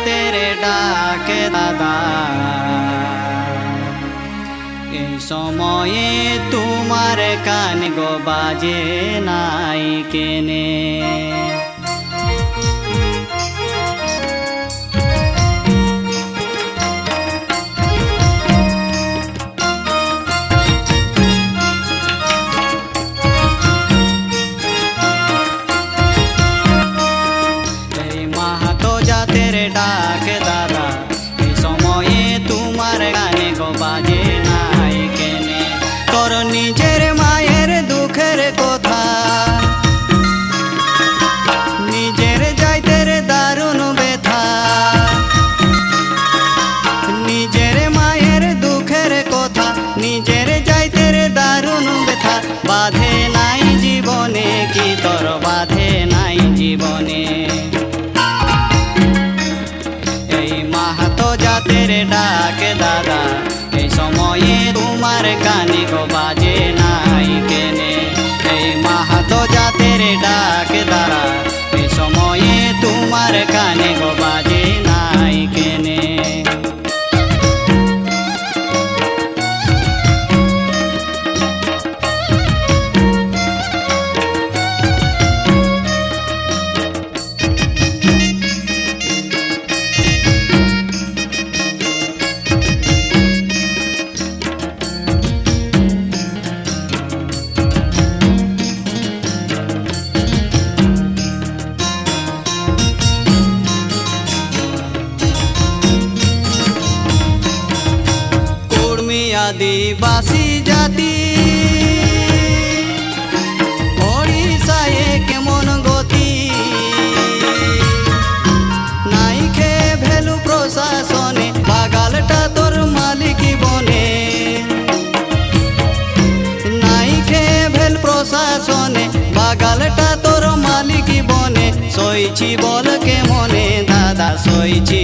तेरे डाके दादा এই সময়ে তোমার কান গো বাজে নাই কেনে तेरे डाक दादा এই সময়ে তোমার গানে গো বাজে নাই কেনে তোর নিজের মায়ের দুঃখের কথা নিজের যাইতের দারুণ ব্যথা নিজের মায়ের দুঃখের কথা নিজের যাইতের দারুণ ব্যথা বাধে নাই জীবনে কি তোর বাধে নাই জীবনে तेरे डाके दादा এই সময়ে তোমার কানে গো বাজে নাই কেনে এই মাহাতো জাতের ডাকে দাদা এই সময়ে তোমার কানে গো বাজে নাই কেনে आदिवासी जाति ओडिशाए केमन गति नाइखे भेलु प्रशासने बागालटा तोर मालिकी बने नाइखे भेल प्रशासने बागालटा तोर मालिकी बने सईछि बोल के मने दादा सईछि